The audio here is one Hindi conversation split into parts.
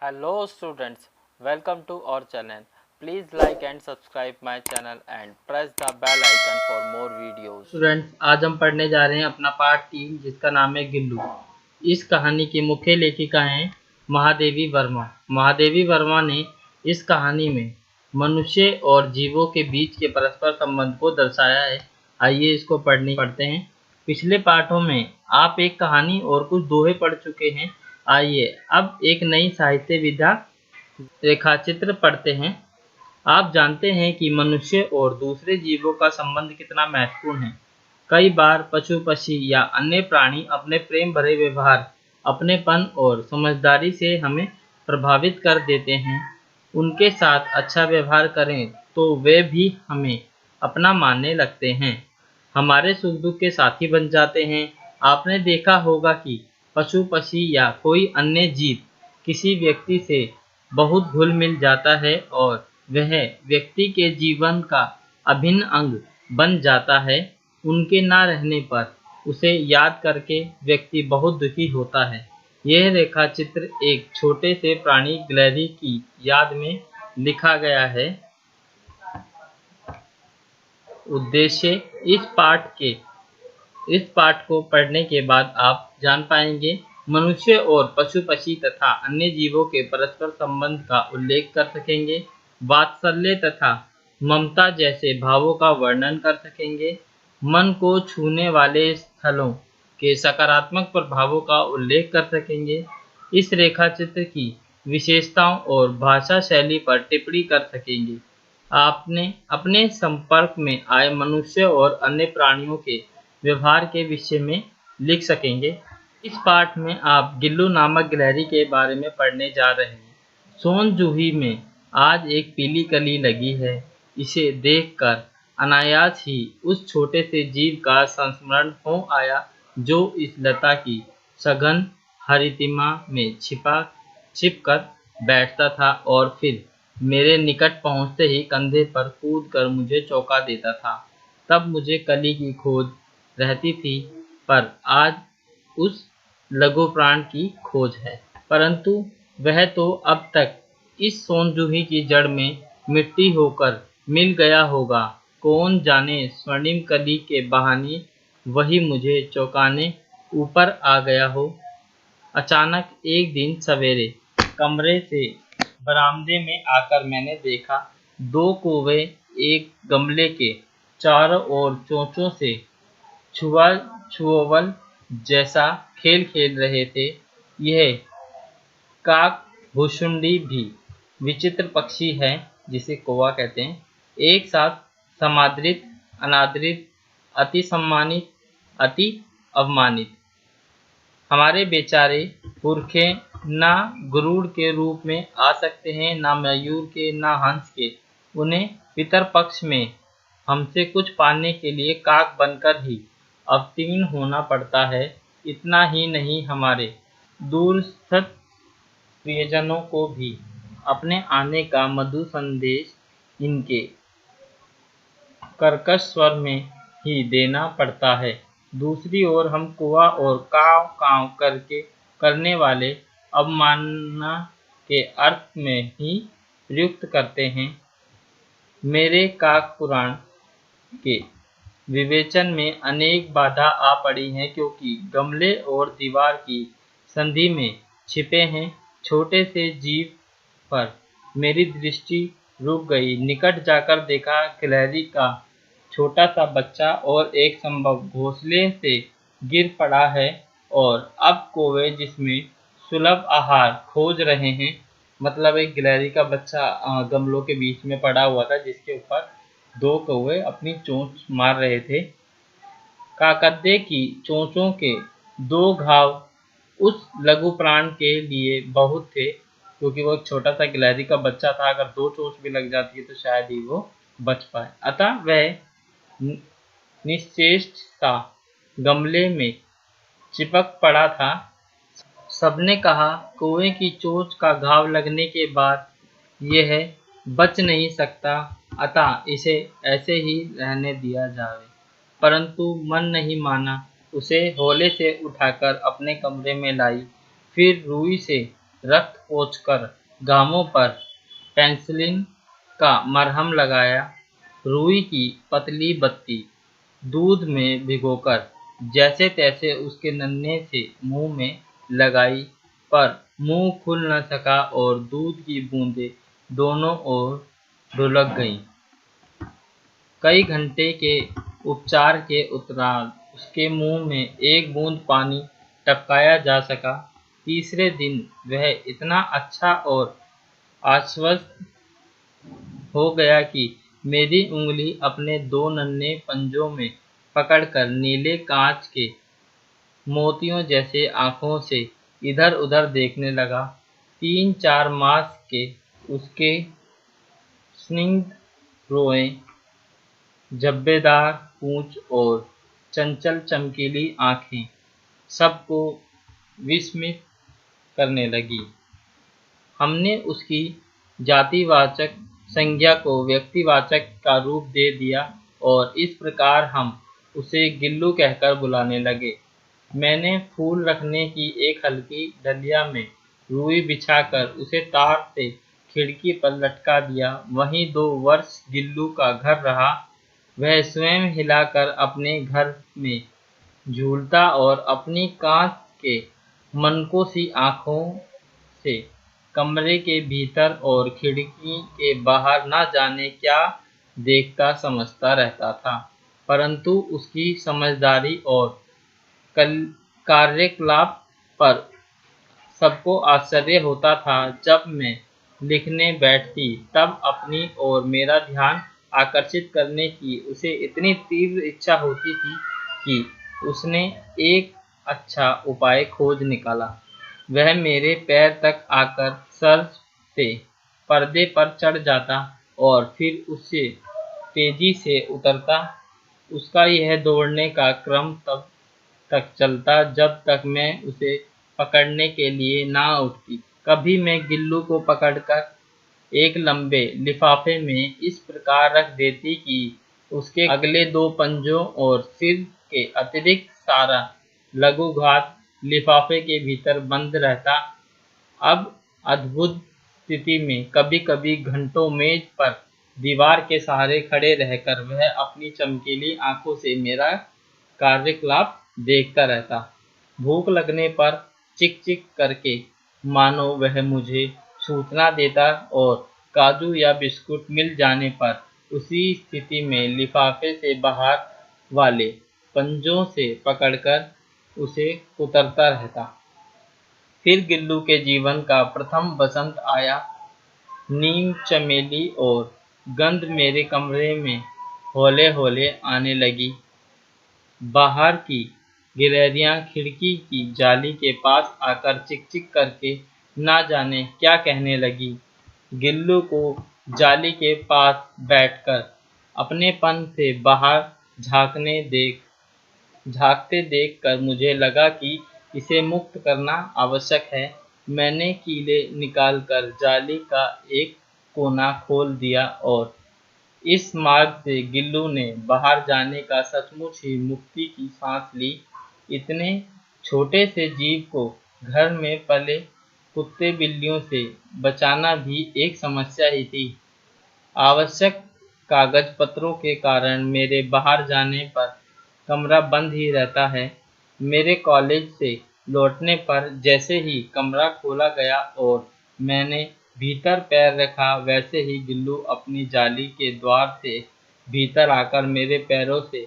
Hello students, welcome to our channel. Please like and subscribe my channel and press the bell icon for more videos. Students, आज हम पढ़ने जा रहे हैं अपना पार्ट 3 जिसका नाम है गिल्लू। इस कहानी की मुख्य लेखिका हैं महादेवी वर्मा। महादेवी वर्मा ने इस कहानी में मनुष्य और जीवों के बीच के परस्पर संबंध को दर्शाया है। आइए इसको पढ़ते हैं। पिछले पाठों में आप एक कहानी और कुछ दोहे पढ़ चुके हैं। आइए अब एक नई साहित्य विधा रेखाचित्र पढ़ते हैं। आप जानते हैं कि मनुष्य और दूसरे जीवों का संबंध कितना महत्वपूर्ण है। कई बार पशु पक्षी या अन्य प्राणी अपने प्रेम भरे व्यवहार, अपनेपन और समझदारी से हमें प्रभावित कर देते हैं। उनके साथ अच्छा व्यवहार करें तो वे भी हमें अपना मानने लगते हैं, हमारे सुख दुख के साथी बन जाते हैं। आपने देखा होगा कि पशु पक्षी या कोई अन्य जीव किसी व्यक्ति से बहुत घुल मिल जाता है और वह व्यक्ति के जीवन का अभिन्न अंग बन जाता है। उनके ना रहने पर उसे याद करके व्यक्ति बहुत दुखी होता है। यह रेखा चित्र एक छोटे से प्राणी गिलहरी की याद में लिखा गया है। उद्देश्य इस पाठ को पढ़ने के बाद आप जान पाएंगे मनुष्य और पशु पक्षी तथा अन्य जीवों के परस्पर संबंध का उल्लेख कर सकेंगे, वात्सल्य तथा ममता जैसे भावों का वर्णन कर सकेंगे, मन को छूने वाले स्थलों के सकारात्मक प्रभावों का उल्लेख कर सकेंगे, इस रेखा चित्र की विशेषताओं और भाषा शैली पर टिप्पणी कर सकेंगे। आपने अपने संपर्क में आए मनुष्य और अन्य प्राणियों के व्यवहार के विषय में लिख सकेंगे। इस पाठ में आप गिल्लू नामक गिलहरी के बारे में पढ़ने जा रहे हैं। सोन जूही में आज एक पीली कली लगी है। इसे देखकर अनायास ही उस छोटे से जीव का संस्मरण हो आया जो इस लता की सघन हरितिमा में छिपकर बैठता था और फिर मेरे निकट पहुंचते ही कंधे पर कूदकर मुझे चौंका देता था। तब मुझे कली की खोज रहती थी, पर आज उस लघु प्राण की खोज है। परंतु वह तो अब तक इस सोनजूही की जड़ में मिट्टी होकर मिल गया होगा। कौन जाने स्वर्णिम कली के बहाने वही मुझे चौंकाने ऊपर आ गया हो। अचानक एक दिन सवेरे कमरे से बरामदे में आकर मैंने देखा दो कौवे एक गमले के चारों ओर चोंचों से छुअल जैसा खेल खेल रहे थे। यह काक भुसुंडी भी विचित्र पक्षी है, जिसे कौवा कहते हैं, एक साथ समादरित, अनादरित, अति सम्मानित, अति अवमानित। हमारे बेचारे पुरखे ना गरुड़ के रूप में आ सकते हैं, ना मयूर के, ना हंस के। उन्हें पितर पक्ष में हमसे कुछ पाने के लिए काक बनकर ही अवतीर्ण होना पड़ता है। इतना ही नहीं, हमारे दूरस्थ प्रियजनों को भी अपने आने का मधुर संदेश इनके कर्कश स्वर में ही देना पड़ता है। दूसरी ओर हम कौवा और काव काव करने वाले अवमानना के अर्थ में ही प्रयुक्त करते हैं। मेरे काक पुराण के विवेचन में अनेक बाधा आ पड़ी हैं, क्योंकि गमले और दीवार की संधि में छिपे हैं। छोटे से जीव पर मेरी दृष्टि रुक गई। निकट जाकर देखा गिलहरी का छोटा सा बच्चा और एक संभव घोंसले से गिर पड़ा है, और अब कौवे जिसमें सुलभ आहार खोज रहे हैं। मतलब एक गिलहरी का बच्चा गमलों के बीच में पड़ा हुआ था, जिसके ऊपर दो कौवे अपनी चोंच मार रहे थे। काकद्दे की चोंचों के दो घाव उस लघु प्राण के लिए बहुत थे, क्योंकि वो एक छोटा सा गिलहरी का बच्चा था। अगर दो चोंच भी लग जाती है तो शायद ही वो बच पाए। अतः वह निश्चेष्ट सा गमले में चिपक पड़ा था। सबने कहा कौवे की चोंच का घाव लगने के बाद यह बच नहीं सकता, अतः इसे ऐसे ही रहने दिया जाए। परंतु मन नहीं माना। उसे हौले से उठाकर अपने कमरे में लाई, फिर रुई से रक्त पोंछकर घावों पर पेनिसिलिन का मरहम लगाया। रुई की पतली बत्ती दूध में भिगोकर जैसे तैसे उसके नन्हे से मुंह में लगाई, पर मुंह खुल न सका और दूध की बूंदें दोनों ओर ढुलक गईं। कई घंटे के उपचार के उपरांत उसके मुंह में एक बूंद पानी टपकाया जा सका। तीसरे दिन वह इतना अच्छा और आश्वस्त हो गया कि मेरी उंगली अपने दो नन्हे पंजों में पकड़कर नीले कांच के मोतियों जैसे आंखों से इधर-उधर देखने लगा। 3-4 मास के उसके स्निग्ध रोए, झब्बेदार पूंछ और चंचल चमकीली आंखें सबको विस्मित करने लगीं। हमने उसकी जातिवाचक संज्ञा को व्यक्तिवाचक का रूप दे दिया और इस प्रकार हम उसे गिल्लू कहकर बुलाने लगे। मैंने फूल रखने की एक हल्की डलिया में रुई बिछाकर उसे तार से खिड़की पर लटका दिया। वहीं 2 वर्ष गिल्लू का घर रहा। वह स्वयं हिलाकर अपने घर में झूलता और अपनी कांच के मनकों सी आंखों से कमरे के भीतर और खिड़की के बाहर न जाने क्या देखता समझता रहता था, परंतु उसकी समझदारी और कार्यकलाप पर सबको आश्चर्य होता था। जब मैं लिखने बैठती तब अपनी ओर मेरा ध्यान आकर्षित करने की उसे इतनी तीव्र इच्छा होती थी कि उसने एक अच्छा उपाय खोज निकाला। वह मेरे पैर तक आकर सर से पर्दे पर चढ़ जाता और फिर उससे तेजी से उतरता। उसका यह दौड़ने का क्रम तब तक चलता जब तक मैं उसे पकड़ने के लिए ना उठती। कभी मैं गिल्लू को पकड़कर एक लंबे लिफाफे में इस प्रकार रख देती कि उसके अगले 2 पंजों और सिर के अतिरिक्त सारा लघुघात लिफाफे के भीतर बंद रहता। अब अद्भुत स्थिति में कभी-कभी घंटों मेज पर दीवार के सहारे खड़े रहकर वह अपनी चमकीली आंखों से मेरा कार्यकलाप देखता रहता। भूख लगने पर चिक-चिक करके मानो वह मुझे सूचना देता और काजू या बिस्कुट मिल जाने पर उसी स्थिति में लिफाफे से बाहर वाले पंजों से पकड़कर उसे कुतरता रहता। फिर गिल्लू के जीवन का प्रथम बसंत आया। नीम, चमेली और गंध मेरे कमरे में हौले-हौले आने लगी। बाहर की गिलहरियां खिड़की की जाली के पास आकर चिक-चिक करके ना जाने क्या कहने लगी। गिल्लू को जाली के पास बैठकर अपनेपन से बाहर झांकते देखकर मुझे लगा कि इसे मुक्त करना आवश्यक है। मैंने कीले निकालकर जाली का एक कोना खोल दिया और इस मार्ग से गिल्लू ने बाहर जाने का सचमुच ही मुक्ति की सांस ली। इतने छोटे से जीव को घर में पले कुत्ते बिल्लियों से बचाना भी एक समस्या ही थी। आवश्यक कागज पत्रों के कारण मेरे बाहर जाने पर कमरा बंद ही रहता है। मेरे कॉलेज से लौटने पर जैसे ही कमरा खोला गया और मैंने भीतर पैर रखा, वैसे ही गिल्लू अपनी जाली के द्वार से भीतर आकर मेरे पैरों से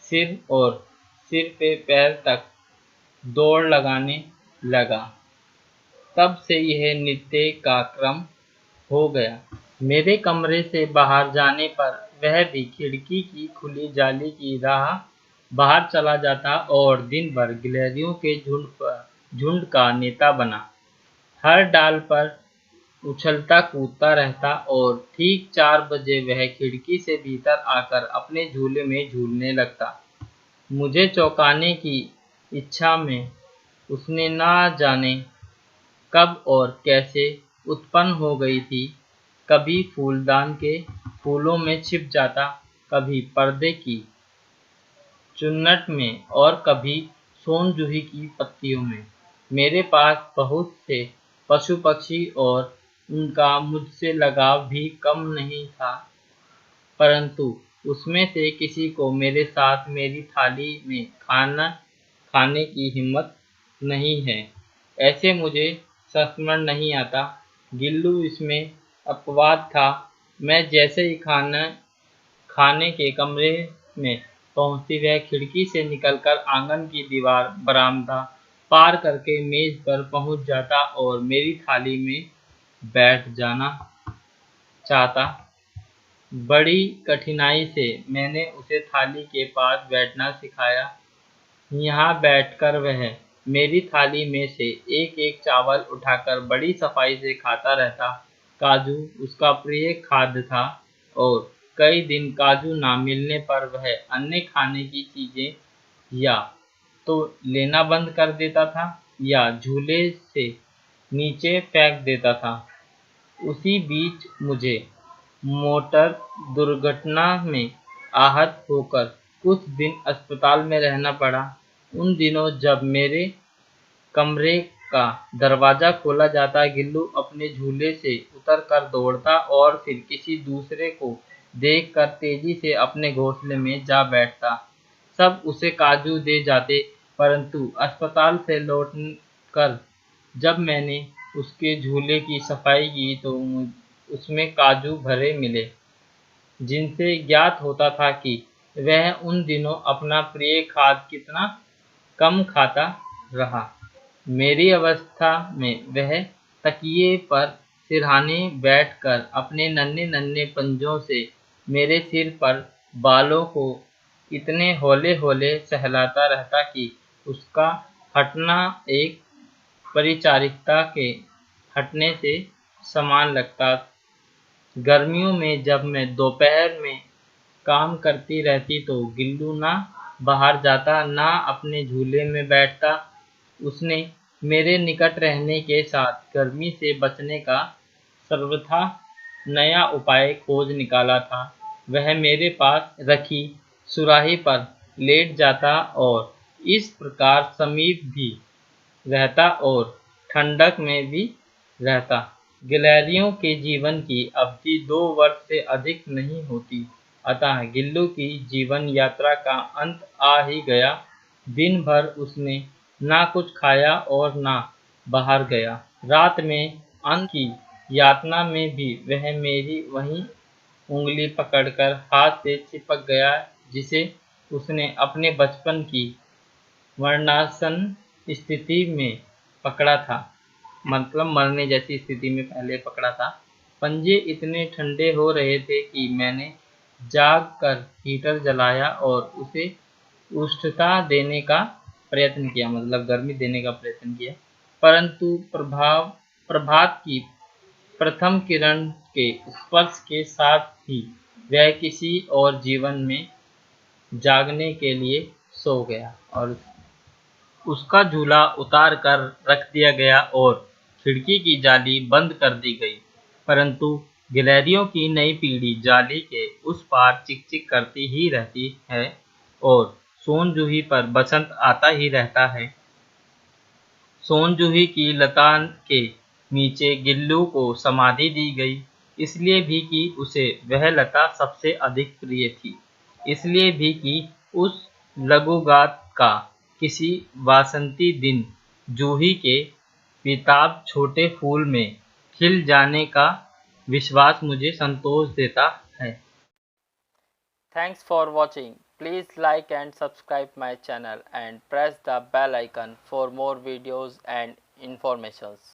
सिर और सिर पे पैर तक दौड़ लगाने लगा। तब से यह नित्य का क्रम हो गया। मेरे कमरे से बाहर जाने पर वह भी खिड़की की खुली जाली की राह बाहर चला जाता और दिन भर गिलहरियों के झुंड का नेता बना। हर डाल पर उछलता कूदता रहता और ठीक 4 बजे वह खिड़की से भीतर आकर अपने झूले में झूलने लगता। मुझे चौंकाने की इच्छा में उसने ना जाने कब और कैसे उत्पन्न हो गई थी। कभी फूलदान के फूलों में छिप जाता, कभी पर्दे की चुन्नट में और कभी सोन जूही की पत्तियों में। मेरे पास बहुत से पशु पक्षी और उनका मुझसे लगाव भी कम नहीं था, परंतु उसमें से किसी को मेरे साथ मेरी थाली में खाना खाने की हिम्मत नहीं है। ऐसे मुझे संस्मरण नहीं आता। गिल्लू इसमें अपवाद था। मैं जैसे ही खाने के कमरे में पहुंचती, वह खिड़की से निकलकर आंगन की दीवार, बरामदा पार करके मेज पर पहुंच जाता और मेरी थाली में बैठ जाना चाहता। बड़ी कठिनाई से मैंने उसे थाली के पास बैठना सिखाया। यहाँ बैठकर वह मेरी थाली में से एक-एक चावल उठाकर बड़ी सफाई से खाता रहता। काजू उसका प्रिय खाद्य था और कई दिन काजू ना मिलने पर वह अन्य खाने की चीजें या तो लेना बंद कर देता था या झूले से नीचे फेंक देता था। उसी बीच मुझे मोटर दुर्घटना में आहत होकर कुछ दिन अस्पताल में रहना पड़ा। उन दिनों जब मेरे कमरे का दरवाजा खोला जाता, गिल्लू अपने झूले से उतरकर दौड़ता और फिर किसी दूसरे को देखकर तेजी से अपने घोंसले में जा बैठता। सब उसे काजू दे जाते, परंतु अस्पताल से लौटकर जब मैंने उसके झूले की सफाई की तो उसमें काजू भरे मिले, जिनसे ज्ञात होता था कि वह उन दिनों अपना प्रिय खाद्य कितना कम खाता रहा। मेरी अवस्था में वह तकिए पर सिरहाने बैठकर अपने नन्हे-नन्हे पंजों से मेरे सिर पर बालों को इतने हौले-हौले सहलाता रहता कि उसका हटना एक परिचारिका के हटने से समान लगता। गर्मियों में जब मैं दोपहर में काम करती रहती तो गिल्लू ना बाहर जाता, ना अपने झूले में बैठता। उसने मेरे निकट रहने के साथ गर्मी से बचने का सर्वथा नया उपाय खोज निकाला था। वह मेरे पास रखी सुराही पर लेट जाता और इस प्रकार समीप भी रहता और ठंडक में भी रहता। गिलहरियों के जीवन की अवधि 2 वर्ष से अधिक नहीं होती, अतः गिल्लू की जीवन यात्रा का अंत आ ही गया। दिन भर उसने ना कुछ खाया और ना बाहर गया। रात में अन्न की यातना में भी वह मेरी वही उँगली पकड़कर हाथ से चिपक गया, जिसे उसने अपने बचपन की मरणासन्न स्थिति में पकड़ा था, मतलब मरने जैसी स्थिति में पहले पकड़ा था। पंजे इतने ठंडे हो रहे थे कि मैंने जाग कर हीटर जलाया और उसे उष्णता देने का प्रयत्न किया, मतलब गर्मी देने का प्रयत्न किया, परंतु प्रभात की प्रथम किरण के स्पर्श के साथ ही वह किसी और जीवन में जागने के लिए सो गया और उसका झूला उतार कर रख दिया गया और खिड़की की जाली बंद कर दी गई। परंतु गिलहरियों की नई पीढ़ी जाली के उस पार चिक-चिक करती ही रहती है और सोनजूही पर बसंत आता ही रहता है। सोनजूही की लता के नीचे गिल्लू को समाधि दी गई, इसलिए भी कि उसे वह लता सबसे अधिक प्रिय थी, इसलिए भी कि उस लघुगात का किसी वासंती दिन जूही के बेताब छोटे फूल में खिल जाने का विश्वास मुझे संतोष देता है। Thanks for watching. Please like and subscribe my channel and press the bell icon for more videos and informations.